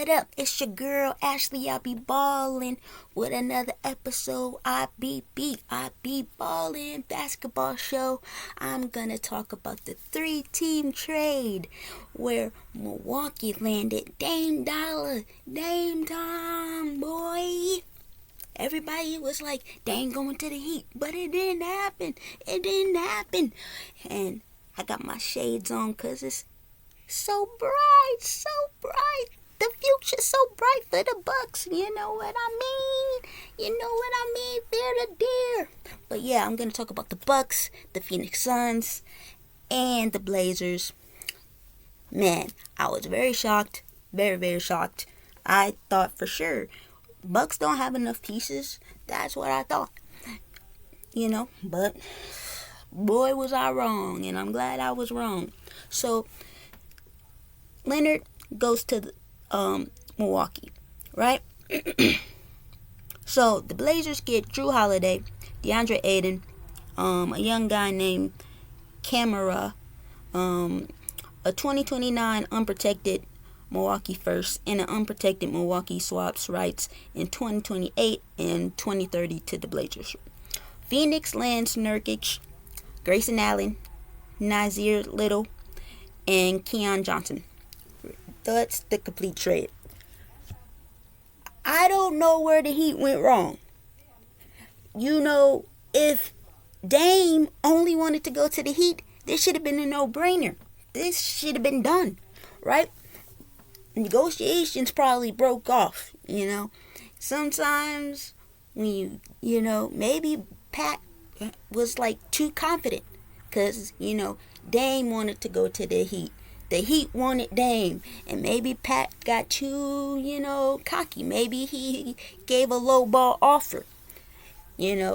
What up? It's your girl Ashley. I be ballin' with another episode. I be ballin' basketball show. I'm gonna talk about the 3-team trade where Milwaukee landed Dame Dolla, Dame Time, boy. Everybody was like, Dame going to the Heat, but it didn't happen. It didn't happen. And I got my shades on because it's so bright, so bright. The future's so bright for the Bucks. You know what I mean? They're the deer. But yeah, I'm going to talk about the Bucks, the Phoenix Suns, and the Blazers. Man, I was very shocked. Very, very shocked. I thought for sure Bucks don't have enough pieces. That's what I thought. But boy was I wrong, and I'm glad I was wrong. So Leonard goes to Milwaukee, right? So the Blazers get Jrue Holiday, Deandre Ayton, a young guy named Camara, a 2029 unprotected Milwaukee first, and an unprotected Milwaukee swaps rights in 2028 and 2030 to the Blazers. Phoenix lands Nurkic, Grayson Allen, Nasir Little, and Keon Johnson. That's the complete trade. I don't know where the Heat went wrong. If Dame only wanted to go to the Heat, this should have been a no-brainer. This should have been done, right? Negotiations probably broke off, Sometimes when maybe Pat was like too confident because, Dame wanted to go to the Heat. The Heat wanted Dame, and maybe Pat got too, cocky. Maybe he gave a low ball offer. They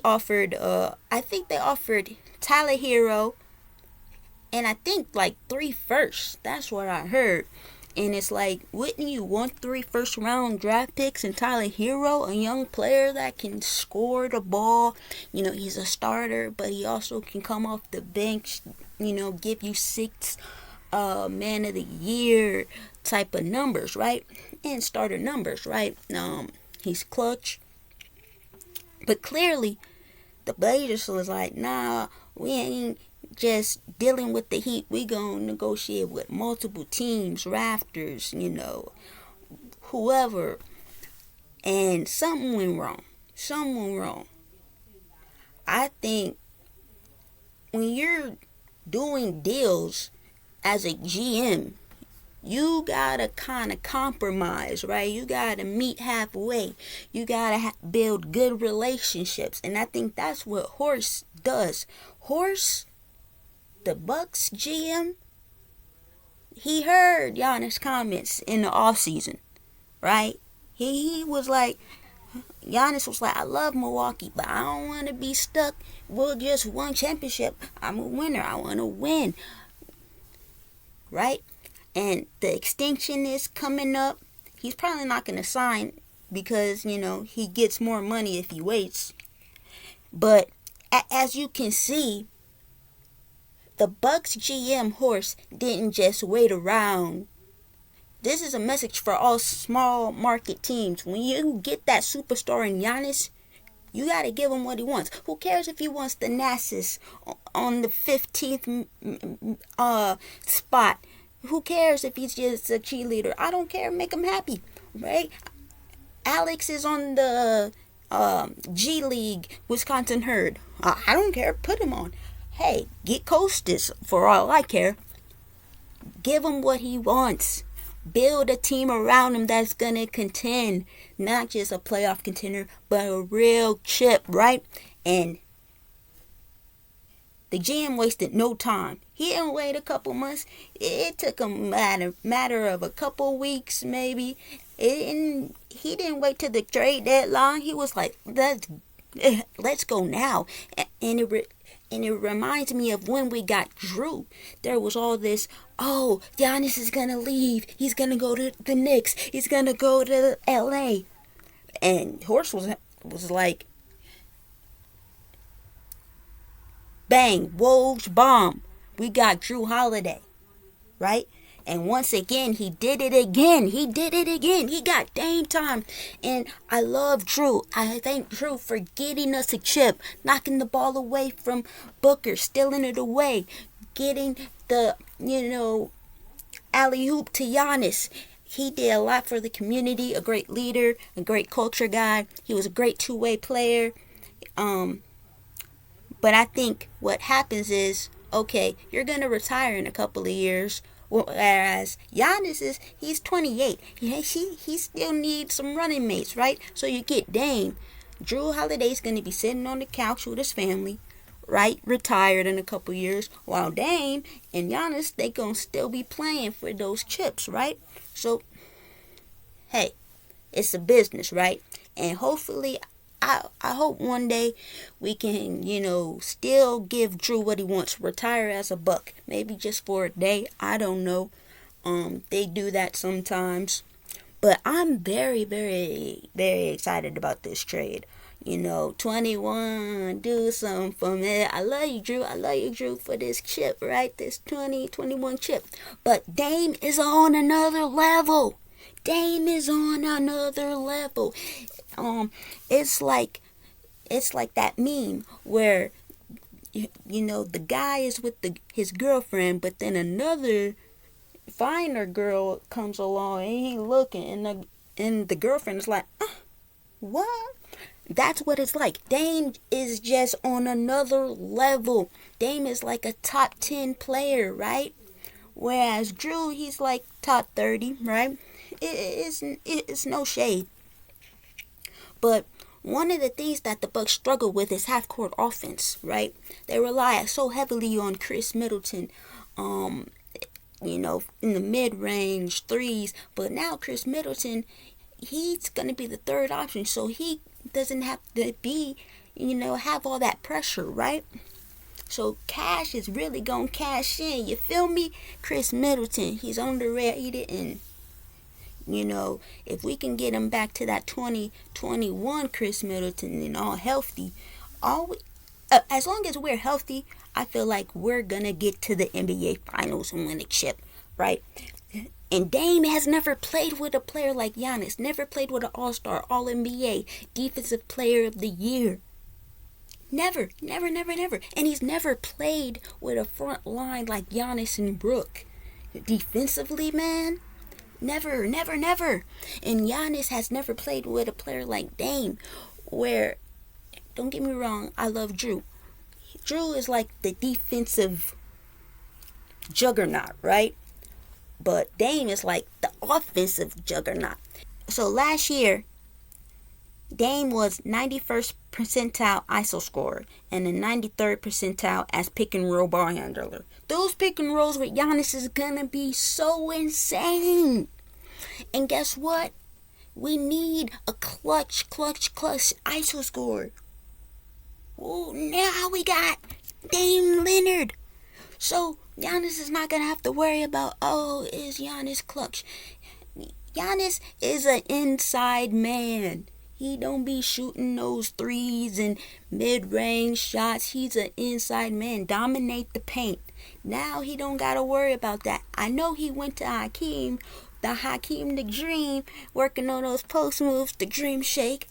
offered, I think they offered Tyler Hero, and I think like 3 firsts. That's what I heard. And it's like, wouldn't you want 3 first-round draft picks and Tyler Hero, a young player that can score the ball? He's a starter, but he also can come off the bench, give you 6 man of the year type of numbers, right? And starter numbers, right? He's clutch. But clearly, the Blazers was like, nah, we ain't just dealing with the Heat. We gonna negotiate with multiple teams, rafters, whoever. And something went wrong. I think when you're doing deals as a GM, you gotta kind of compromise, right? You gotta meet halfway. You gotta build good relationships. And I think that's what Horst does. Horst, the Bucks GM, he heard Giannis' comments in the offseason, right? He was like, Giannis was like, I love Milwaukee, but I don't want to be stuck with just one championship. I'm a winner. I want to win, right? And the extension is coming up. He's probably not going to sign because, he gets more money if he waits. But as you can see, the Bucks GM Horst didn't just wait around. This is a message for all small market teams. When you get that superstar in Giannis, you got to give him what he wants. Who cares if he wants the Nassus on the 15th spot? Who cares if he's just a cheerleader? I don't care. Make him happy, right? Alex is on the G League Wisconsin Herd. I don't care. Put him on. Hey, get Costas for all I care. Give him what he wants. Build a team around him that's going to contend. Not just a playoff contender, but a real chip, right? And the GM wasted no time. He didn't wait a couple months. It took a matter of a couple weeks, maybe. He didn't wait till the trade deadline. He was like, let's go now. And it reminds me of when we got Jrue. There was all this, Giannis is going to leave. He's going to go to the Knicks. He's going to go to L.A. And Horst was like, bang, Woj bomb. We got Jrue Holiday, right? And once again, he did it again. He did it again. He got Dame time. And I love Jrue. I thank Jrue for getting us a chip, knocking the ball away from Booker, stealing it away, getting the, alley-oop to Giannis. He did a lot for the community, a great leader, a great culture guy. He was a great two-way player. But I think what happens is, okay, you're going to retire in a couple of years. Whereas Giannis he's 28. He still needs some running mates, right? So you get Dame. Jrue Holiday's going to be sitting on the couch with his family, right? Retired in a couple years. While Dame and Giannis, they going to still be playing for those chips, right? So, hey, it's a business, right? And hopefully, I hope one day we can, still give Jrue what he wants. Retire as a Buck. Maybe just for a day. I don't know. They do that sometimes. But I'm very, very, very excited about this trade. 21, do something for me. I love you, Jrue. I love you, Jrue, for this chip, right? This 2021 chip. But Dame is on another level. Dame is on another level. It's like that meme where the guy is with his girlfriend, but then another finer girl comes along and he looking, and the girlfriend is like, what? That's what it's like. Dame is just on another level. Dame is like a top 10 player, right? Whereas Jrue, he's like top 30, right? It's no shade. But one of the things that the Bucks struggle with is half-court offense, right? They rely so heavily on Chris Middleton, in the mid-range threes. But now Chris Middleton, he's going to be the third option, so he doesn't have to be, have all that pressure, right? So Cash is really going to cash in, you feel me? Chris Middleton, he's underrated, and if we can get him back to that 2021 Chris Middleton and all healthy, as long as we're healthy, I feel like we're going to get to the NBA Finals and win a chip, right? And Dame has never played with a player like Giannis, never played with an all-star, all-NBA, defensive player of the year. Never. And he's never played with a front line like Giannis and Brook. Defensively, man, never. And Giannis has never played with a player like Dame, where, don't get me wrong, I love Jrue. Jrue is like the defensive juggernaut, right? But Dame is like the offensive juggernaut. So last year, Dame was 91st percentile ISO scorer and the 93rd percentile as pick and roll ball handler. Those pick and rolls with Giannis is gonna be so insane. And guess what? We need a clutch ISO scorer. Oh, now we got Dame Lillard. So Giannis is not gonna have to worry about, is Giannis clutch? Giannis is an inside man. He don't be shooting those threes and mid-range shots. He's an inside man. Dominate the paint. Now he don't gotta worry about that. I know he went to Hakeem the Dream, working on those post moves, the Dream Shake.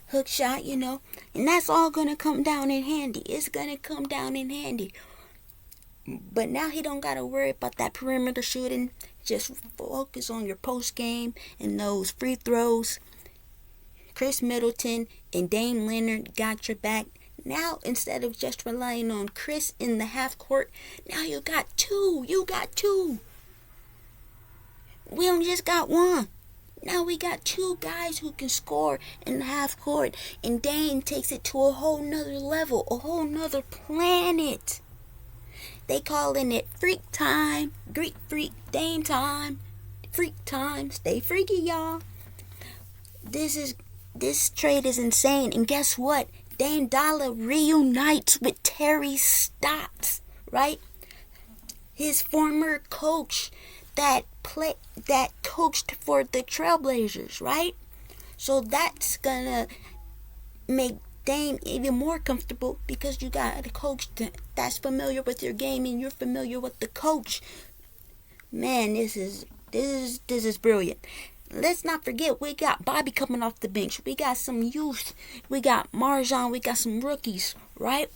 Hook shot, and that's all gonna come down in handy. It's gonna come down in handy. But now he don't gotta worry about that perimeter shooting. Just focus on your post game and those free throws. Chris Middleton and Dame Lillard got your back. Now, instead of just relying on Chris in the half court, now you got two. We don't just got one. Now we got two guys who can score in the half court. And Dame takes it to a whole nother level, a whole nother planet. They calling it freak time, Greek freak, Dame time, freak time. Stay freaky, y'all. This trade is insane. And guess what? Dame Dolla reunites with Terry Stotts, right? His former coach that coached for the Trailblazers, right? So that's gonna make Dame even more comfortable because you got a coach that's familiar with your game and you're familiar with the coach. Man, this is brilliant. Let's not forget, we got Bobby coming off the bench. We got some youth. We got Marjan. We got some rookies, right?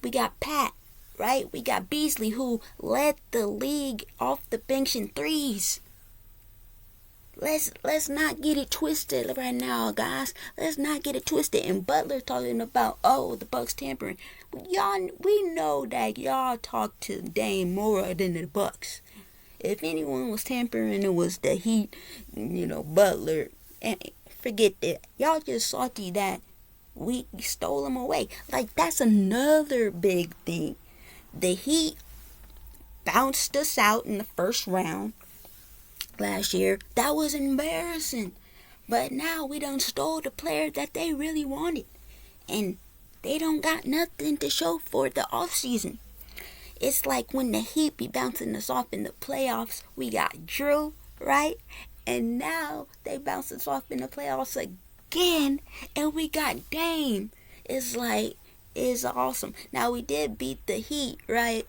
We got Pat, right? We got Beasley, who led the league off the bench in threes. Let's not get it twisted right now, guys. Let's not get it twisted. And Butler talking about, the Bucks tampering. Y'all, we know that y'all talk to Dame more than the Bucks. If anyone was tampering, it was the Heat, Butler. And forget that. Y'all just salty that we stole him away. Like, that's another big thing. The Heat bounced us out in the first round last year. That was embarrassing. But now we done stole the player that they really wanted. And they don't got nothing to show for the offseason. It's like when the Heat be bouncing us off in the playoffs, we got Jrue, right? And now they bounce us off in the playoffs again, and we got Dame. It's awesome. Now, we did beat the Heat, right?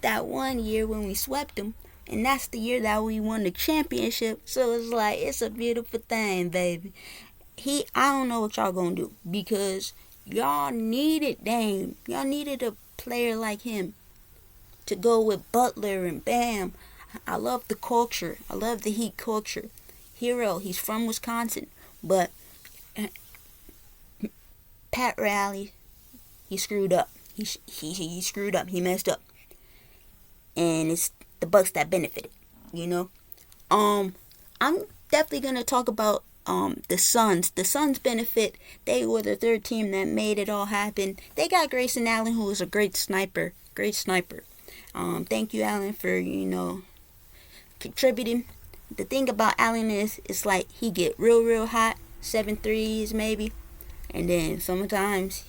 That one year when we swept them, and that's the year that we won the championship. So it's a beautiful thing, baby. I don't know what y'all gonna do, because y'all needed Dame. Y'all needed a player like him to go with Butler and Bam. I love the culture. I love the Heat culture. Hero, he's from Wisconsin, but Pat Riley, he screwed up. He screwed up. He messed up, and it's the Bucks that benefited. I'm definitely gonna talk about the Suns. The Suns benefit. They were the third team that made it all happen. They got Grayson Allen, who is a great sniper. Thank you, Allen, for contributing. The thing about Allen is, it's like he get real hot, 7 threes maybe, and then sometimes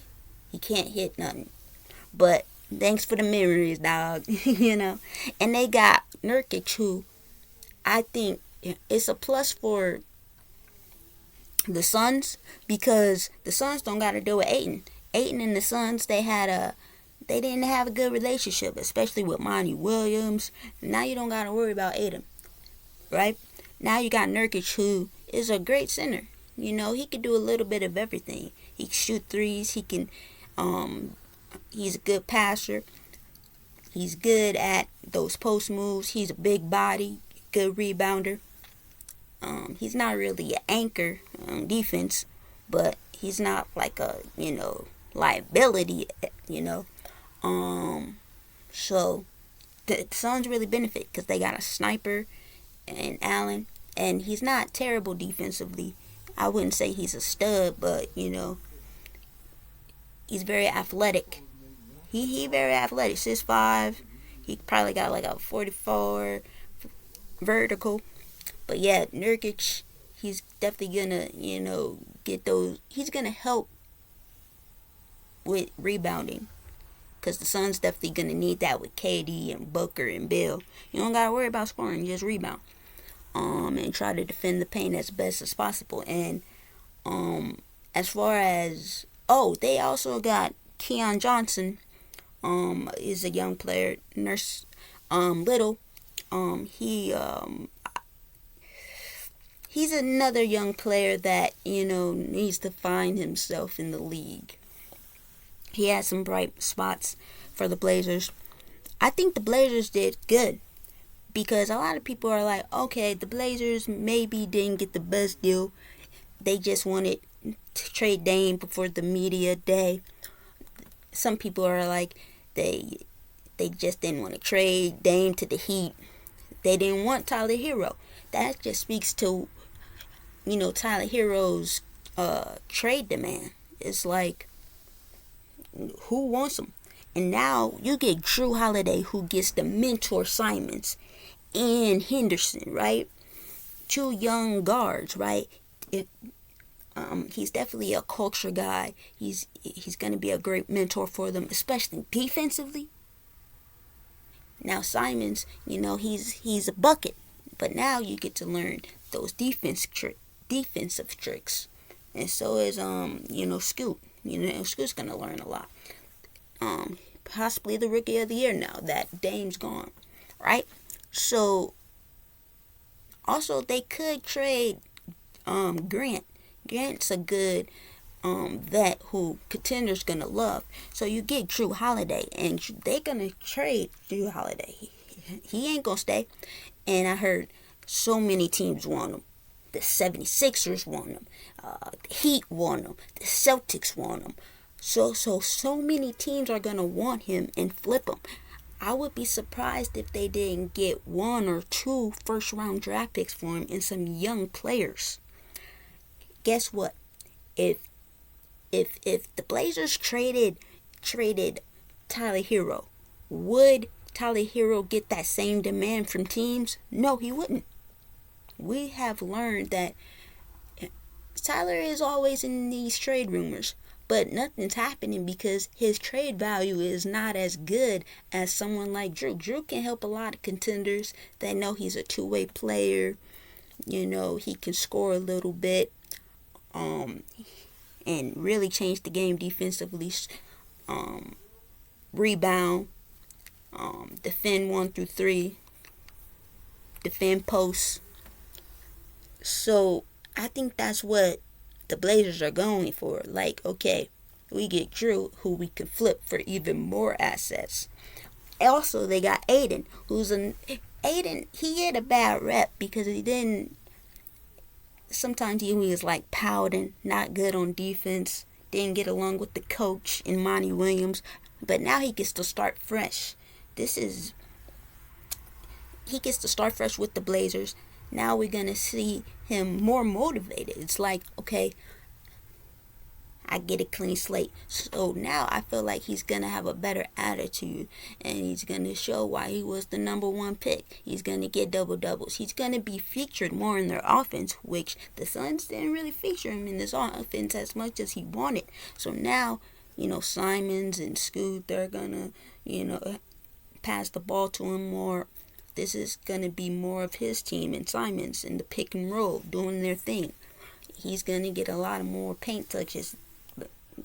he can't hit nothing. But thanks for the memories, dog. And they got Nurkic, who I think it's a plus for the Suns, because the Suns don't got to deal with Ayton. Ayton and the Suns, they didn't have a good relationship, especially with Monty Williams. Now you don't got to worry about Ayton, right? Now you got Nurkic, who is a great center. He can do a little bit of everything. He can shoot threes. He can, he's a good passer. He's good at those post moves. He's a big body, good rebounder. He's not really an anchor on defense, but he's not like a, liability, So the Suns really benefit because they got a sniper and Allen, and he's not terrible defensively. I wouldn't say he's a stud, but he's very athletic. He very athletic, 6'5". He probably got like a 44 vertical. But yeah, Nurkic, he's definitely gonna, get those. He's gonna help with rebounding, because the Suns definitely gonna need that with KD and Booker and Bill. You don't gotta worry about scoring, just rebound. And try to defend the paint as best as possible. And as far as they also got Keon Johnson, is a young player. Little, he's another young player that needs to find himself in the league. He had some bright spots for the Blazers. I think the Blazers did good, because a lot of people are like, okay, the Blazers maybe didn't get the best deal. They just wanted to trade Dame before the media day. Some people are like, they just didn't want to trade Dame to the Heat. They didn't want Tyler Hero. That just speaks to, Tyler Hero's trade demand. It's like, who wants him? And now you get Jrue Holiday, who gets the mentor Simons and Henderson, right? 2 young guards, right? He's definitely a culture guy. He's going to be a great mentor for them, especially defensively. Now Simons, he's a bucket, but now you get to learn those defensive tricks, and so is Scoot. Scoot's going to learn a lot. Possibly the rookie of the year now that Dame's gone, right? So Also, they could trade Grant. Grant's a good vet who contenders gonna love. So you get Jrue Holiday, and they gonna trade Jrue Holiday. He ain't gonna stay. And I heard so many teams want him. The 76ers want him. The Heat want him. The Celtics want him. So many teams are gonna want him and flip him. I would be surprised if they didn't get 1 or 2 first-round draft picks for him and some young players. Guess what? If the Blazers traded Tyler Hero, would Tyler Hero get that same demand from teams? No, he wouldn't. We have learned that Tyler is always in these trade rumors, but nothing's happening because his trade value is not as good as someone like Jrue. Jrue can help a lot of contenders. They know he's a two-way player. You know, he can score a little bit. And really change the game defensively. Rebound. Defend 1 through 3. Defend posts. So I think that's what the Blazers are going for. Like, okay, we get Jrue, who we can flip for even more assets. Also, they got Ayton, Ayton, he had a bad rep because he didn't. Sometimes he was like pouting, not good on defense, didn't get along with the coach and Monty Williams. But now he gets to start fresh. He gets to start fresh with the Blazers. Now we're going to see him more motivated. It's like, okay, I get a clean slate. So now I feel like he's going to have a better attitude. And he's going to show why he was the number 1 pick. He's going to get double-doubles. He's going to be featured more in their offense, which the Suns didn't really feature him in this offense as much as he wanted. So now, Simons and Scoot, they're going to, pass the ball to him more. This is going to be more of his team and Simons in the pick and roll doing their thing. He's going to get a lot of more paint touches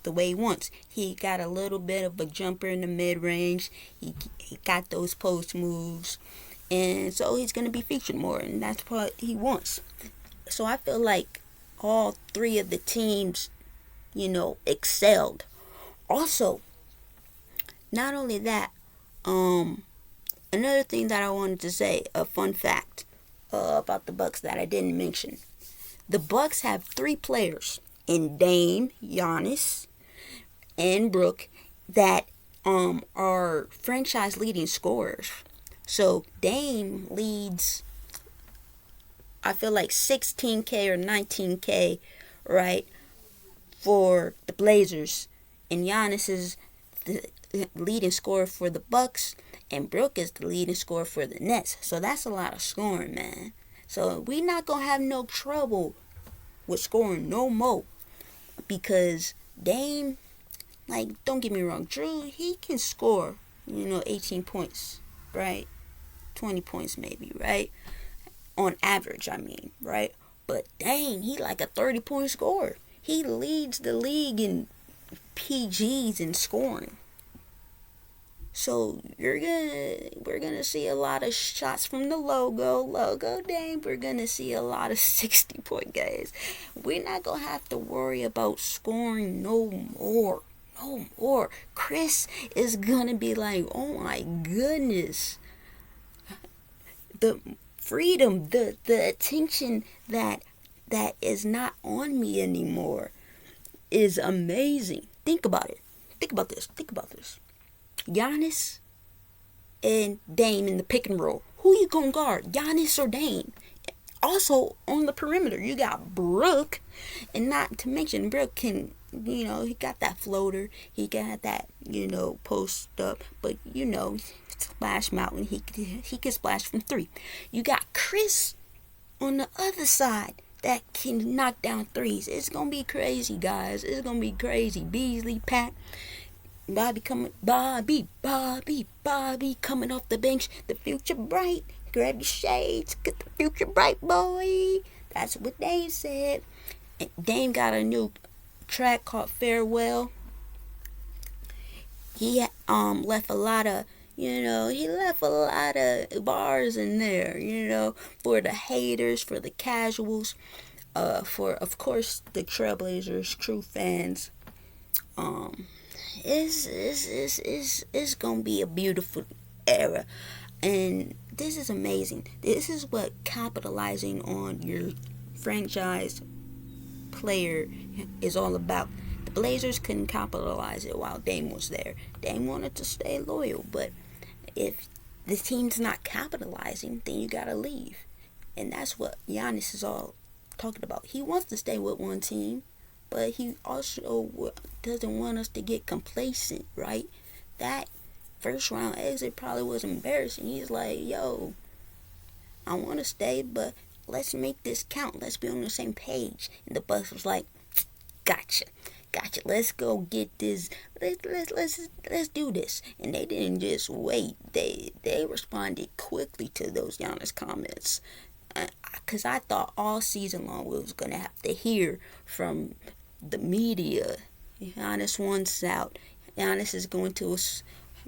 the way he wants. He got a little bit of a jumper in the mid-range. He got those post moves. And so he's going to be featured more, and that's what he wants. So I feel like all 3 of the teams, excelled. Also, not only that, another thing that I wanted to say, a fun fact about the Bucks that I didn't mention. The Bucks have 3 players in Dame, Giannis, and Brook that are franchise leading scorers. So Dame leads, I feel like 16K or 19K, right, for the Blazers. And Giannis is the leading scorer for the Bucks, and Brook is the leading scorer for the Nets. So that's a lot of scoring, man. So we're not going to have no trouble with scoring no more. Because Dame, don't get me wrong, Jrue, he can score, 18 points, right? 20 points maybe, right? On average, right? But Dame, he like a 30-point scorer. He leads the league in PGs in scoring. So we're gonna see a lot of shots from the logo Dame. We're gonna see a lot of 60-point guys. We're not gonna have to worry about scoring no more. Chris is gonna be like, oh my goodness, the freedom, the attention that is not on me anymore is amazing. Think about it. Think about this. Giannis and Dame in the pick and roll. Who you gonna guard? Giannis or Dame? Also on the perimeter, you got Brook, and not to mention Brook can, he got that floater, he got that, post up, but Splash Mountain, he can splash from 3. You got Chris on the other side that can knock down threes. It's gonna be crazy, guys. It's gonna be crazy. Beasley, Pat. Bobby coming off the bench. The future bright. Grab your shades. Get the future bright, boy. That's what Dame said. And Dame got a new track called Farewell. He left a lot of, He left a lot of bars in there, for the haters, for the casuals, for, of course, the Trailblazers true fans. It's gonna be a beautiful era, and this is amazing. This is what capitalizing on your franchise player is all about. The Blazers couldn't capitalize it while Dame was there. Dame wanted to stay loyal, but if the team's not capitalizing, then you gotta leave. And that's what Giannis is all talking about. He wants to stay with one team, but he also doesn't want us to get complacent, right? That first round exit probably was embarrassing. He's like, yo, I want to stay, but let's make this count. Let's be on the same page. And the Bucks was like, gotcha. Let's go get this. Let's do this. And they didn't just wait. They responded quickly to those Giannis comments. Because I thought all season long we was going to have to hear from the media. Giannis wants out. Giannis is going to a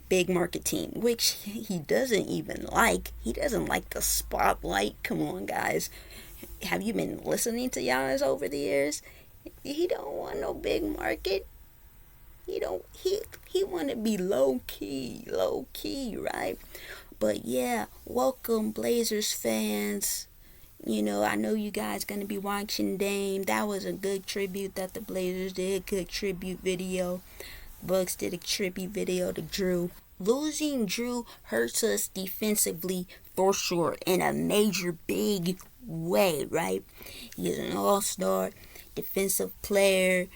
big market team, which he doesn't even like. He doesn't like the spotlight. Come on, guys. Have you been listening to Giannis over the years? He don't want no big market. He want to be low key, right? But yeah, welcome Blazers fans. I know you guys gonna be watching Dame. That was a good tribute that the Blazers did. Good tribute video. Bucks did a tribute video to Jrue. Losing Jrue hurts us defensively for sure in a major big way, right? He's an all-star defensive player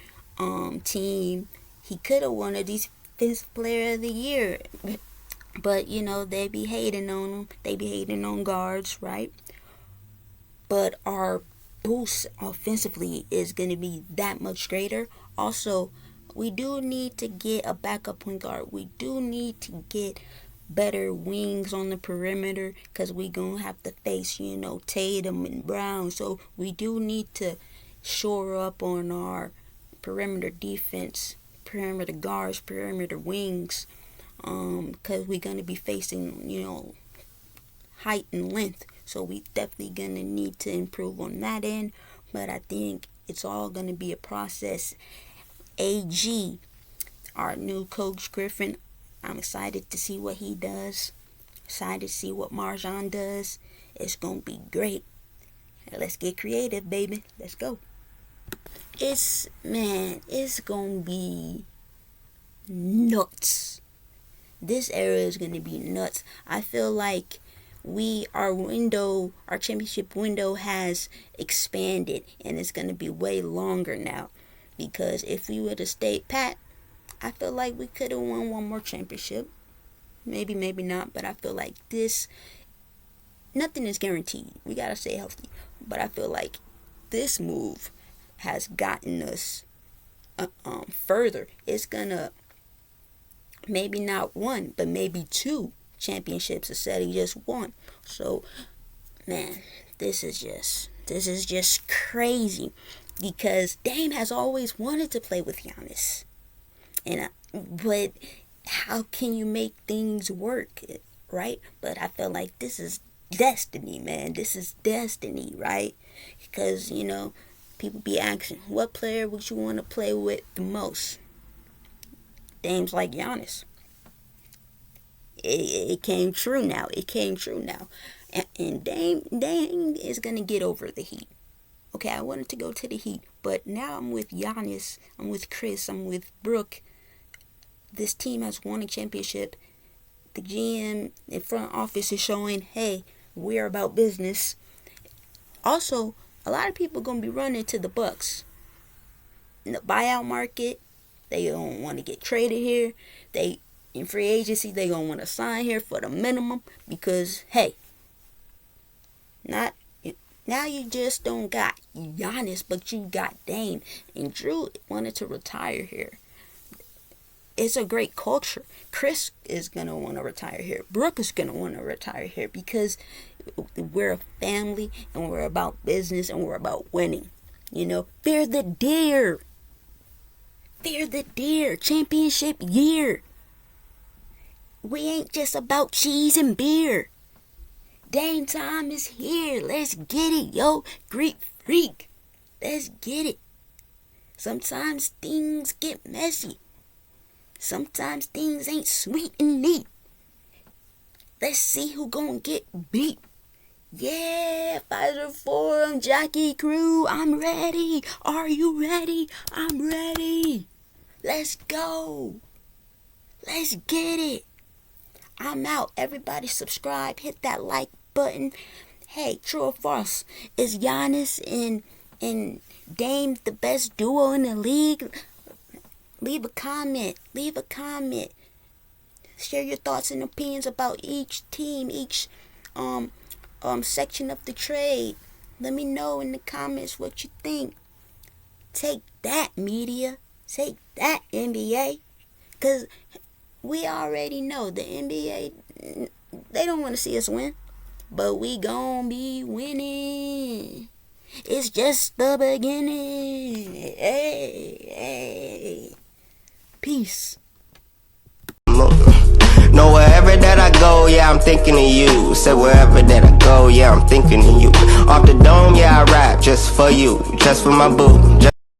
team. He could have won a defensive player of the year. But they be hating on him. They be hating on guards, right? But our boost offensively is going to be that much greater. Also, we do need to get a backup point guard. We do need to get better wings on the perimeter because we going to have to face, Tatum and Brown. So we do need to shore up on our perimeter defense, perimeter guards, perimeter wings, because we're going to be facing, height and length. So we definitely going to need to improve on that end. But I think it's all going to be a process. AG, our new coach Griffin, I'm excited to see what he does. Excited to see what Marjan does. It's going to be great. Let's get creative, baby. Let's go. It's going to be nuts. This era is going to be nuts. I feel like our championship window has expanded, and it's going to be way longer now. Because if we would have stayed pat, I feel like we could have won one more championship. Maybe not, but I feel like nothing is guaranteed. We got to stay healthy. But I feel like this move has gotten us further. It's going to maybe not one, but maybe two championships instead of just one. So, man, this is just crazy. Because Dame has always wanted to play with Giannis. But how can you make things work, right? But I feel like this is destiny, man. This is destiny, right? Because, people be asking, what player would you want to play with the most? Dame's like Giannis. It came true now. And Dame is going to get over the Heat. Okay, I wanted to go to the Heat, but now I'm with Giannis, I'm with Chris, I'm with Brooke. This team has won a championship. The GM in front office is showing, hey, we're about business. Also, a lot of people are going to be running to the Bucks. In the buyout market, they don't want to get traded here. In free agency, they going to want to sign here for the minimum because, hey, now you just don't got Giannis, but you got Dame. And Jrue wanted to retire here. It's a great culture. Chris is going to want to retire here. Brooke is going to want to retire here because we're a family and we're about business and we're about winning. Fear the deer. Fear the deer. Championship year. we ain't just about cheese and beer. Dame time is here. Let's get it, yo. Greek freak. Let's get it. Sometimes things get messy. Sometimes things ain't sweet and neat. Let's see who gonna get beat. Yeah, Pfizer Forum, Jockey Crew, I'm ready. Are you ready? I'm ready. Let's go. Let's get it. I'm out. Everybody subscribe. Hit that like button. Hey, true or false? Is Giannis and Dame the best duo in the league? Leave a comment. Leave a comment. Share your thoughts and opinions about each team, each section of the trade. Let me know in the comments what you think. Take that, media. Take that, NBA. Because we already know the NBA, they don't want to see us win. But we gon' be winning. It's just the beginning. Hey. Peace. No, wherever that I go, yeah, I'm thinking of you. Said wherever that I go, yeah, I'm thinking of you. Off the dome, yeah, I rap just for you, just for my boo.